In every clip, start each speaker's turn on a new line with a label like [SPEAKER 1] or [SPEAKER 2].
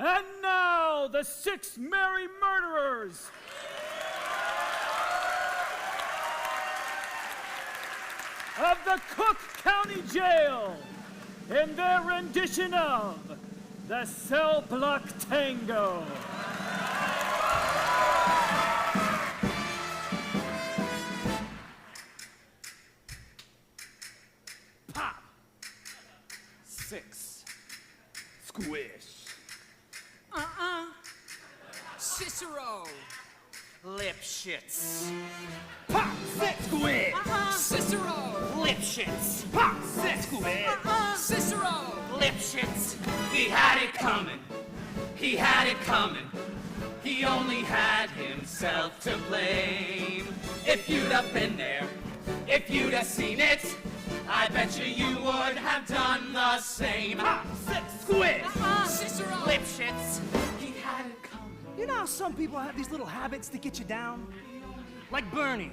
[SPEAKER 1] And now, the 6 merry murderers. Of the Cook County Jail in their rendition of the Cell Block Tango. Pop.
[SPEAKER 2] 6.
[SPEAKER 1] Squish.
[SPEAKER 3] Cicero.
[SPEAKER 2] Lip shits.
[SPEAKER 1] Pop. Squish.
[SPEAKER 3] Cicero.
[SPEAKER 2] Lip shits.
[SPEAKER 1] Pop. Squish.
[SPEAKER 3] Cicero.
[SPEAKER 2] Lip shits. He had it coming. He had it coming. He only had himself to blame. If you'd have been there, if you'd have seen it, I bet you would have done the same.
[SPEAKER 1] Pop. Squish.
[SPEAKER 3] Cicero.
[SPEAKER 2] Lip shits. He had it coming.
[SPEAKER 4] You know how some people have these little habits that get you down? Like Bernie.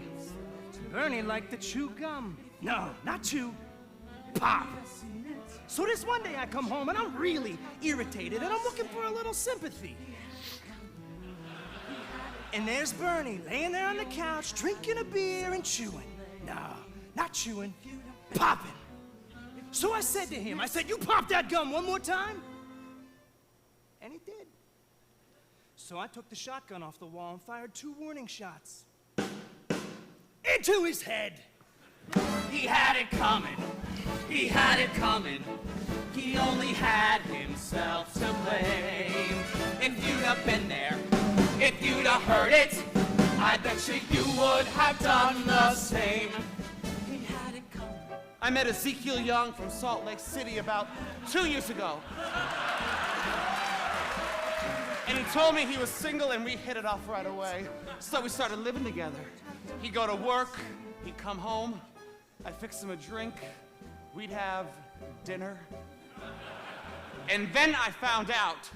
[SPEAKER 4] Bernie liked to chew gum. No, not chew. Pop. So this one day I come home and I'm really irritated and I'm looking for a little sympathy. And there's Bernie laying there on the couch drinking a beer and chewing. No, not chewing, popping. So I said to him, I said, "You pop that gum one more time?" And he did. So I took the shotgun off the wall and fired 2 warning shots. Into his head.
[SPEAKER 2] He had it coming. He had it coming. He only had himself to blame. If you'd have been there, if you'd have heard it, I bet you would have done the same. He had it coming.
[SPEAKER 5] I met Ezekiel Young from Salt Lake City about 2 years ago. And he told me he was single and we hit it off right away. So we started living together. He'd go to work, he'd come home, I'd fix him a drink, we'd have dinner. And then I found out,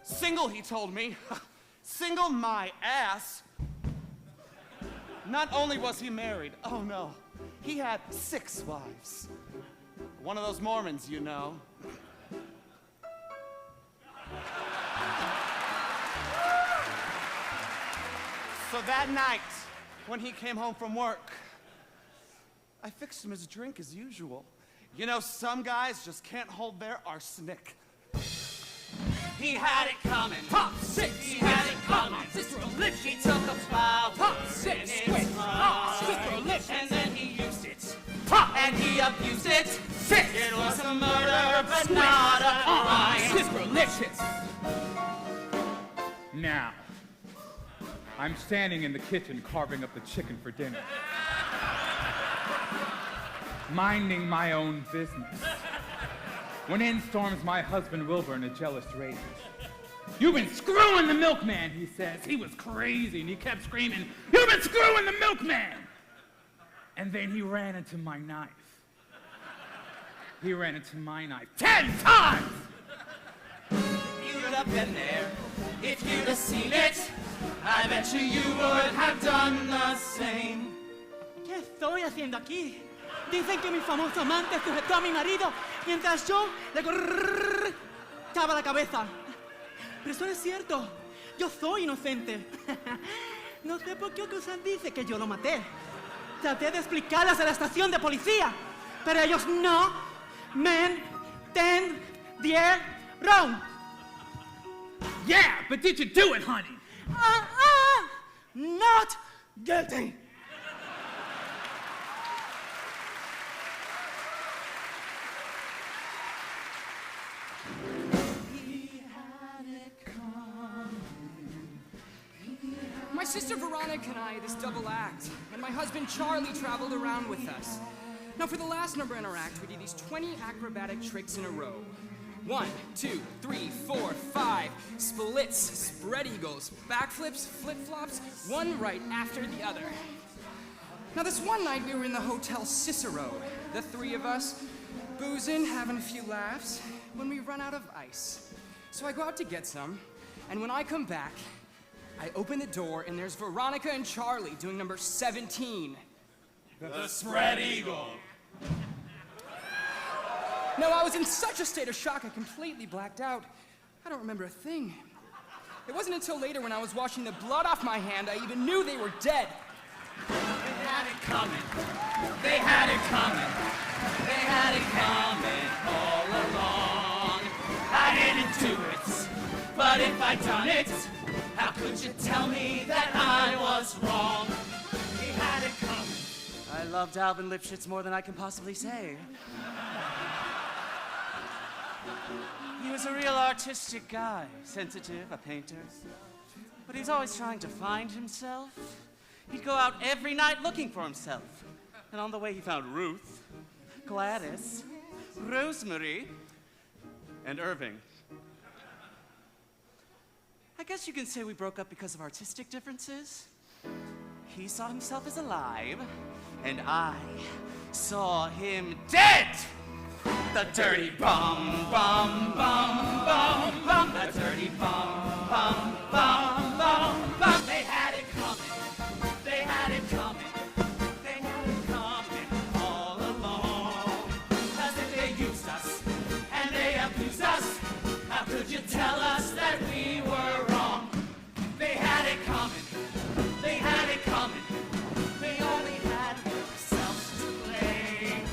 [SPEAKER 5] single, he told me, single my ass. Not only was he married, oh no, he had 6 wives. One of those Mormons, you know. So that night, when he came home from work, I fixed him his drink as usual. You know, some guys just can't hold their arsenic.
[SPEAKER 2] He had it coming.
[SPEAKER 3] Pop. 6.
[SPEAKER 2] He had it coming.
[SPEAKER 3] Cicero. Lip
[SPEAKER 2] He took a plow.
[SPEAKER 3] Pop. 6. Squish. Cicero. Lip
[SPEAKER 2] And then he used it. Pop. And he abused it. 6. It was a murder, but not a crime.
[SPEAKER 3] Cicero. Lip
[SPEAKER 1] Now, I'm standing in the kitchen carving up the chicken for dinner. Minding my own business. When in storms my husband Wilbur in a jealous rage. "You've been screwing the milkman," he says. He was crazy and he kept screaming, "You've been screwing the milkman!" And then he ran into my knife. He ran into my knife 10 times!
[SPEAKER 2] If you'd have been there, if you'd have seen it, I bet you would have done the same.
[SPEAKER 4] ¿Qué estoy haciendo aquí? Dicen que mi famoso amante sujetó a mi marido mientras yo le cortaba la cabeza. Pero eso no es cierto. Yo soy inocente. No sé por qué Ocusan dice que yo lo maté. Traté de explicarles a la estación de policía, pero ellos no me entendieron.
[SPEAKER 1] Yeah, but did you do it, honey?
[SPEAKER 4] Not guilty.
[SPEAKER 3] My sister Veronica and I, this double act, and my husband Charlie traveled around with us. Now for the last number in our act, we did these 20 acrobatic tricks in a row. 1, 2, 3, 4, 5, splits, spread eagles, backflips, flip-flops, one right after the other. Now this one night we were in the Hotel Cicero, the 3 of us, boozing, having a few laughs, when we run out of ice. So I go out to get some, and when I come back, I open the door and there's Veronica and Charlie doing number 17.
[SPEAKER 2] The spread eagle.
[SPEAKER 3] No, I was in such a state of shock I completely blacked out. I don't remember a thing. It wasn't until later when I was washing the blood off my hand I even knew they were dead.
[SPEAKER 2] They had it coming. They had it coming. They had it coming all along. I didn't do it, but if I'd done it, how could you tell me that I was wrong? He had it coming.
[SPEAKER 5] I loved Alvin Lipschitz more than I can possibly say. He was a real artistic guy, sensitive, a painter. But he was always trying to find himself. He'd go out every night looking for himself. And on the way he found Ruth, Gladys, Rosemary, and Irving. I guess you can say we broke up because of artistic differences. He saw himself as alive, and I saw him dead! The dirty bum, bum, bum, bum, bum. The dirty bum, bum, bum, bum, bum. They had it coming. They had it coming. They had it coming all along. As if they used us and they abused us. How could you tell us that we were wrong? They had it coming. They had it coming. They only had themselves to blame.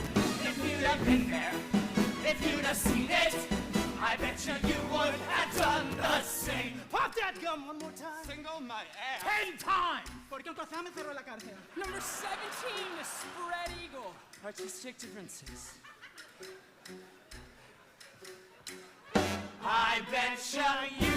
[SPEAKER 5] If you'd have been there, if you'd have seen it, I bet you would have done the same.
[SPEAKER 4] Pop that gum one more time.
[SPEAKER 5] Single my ass.
[SPEAKER 1] 10 times!
[SPEAKER 4] Porque un cosa me cerró la cárcel.
[SPEAKER 3] Number 17, the spread eagle.
[SPEAKER 5] Artistic differences.
[SPEAKER 2] I bet you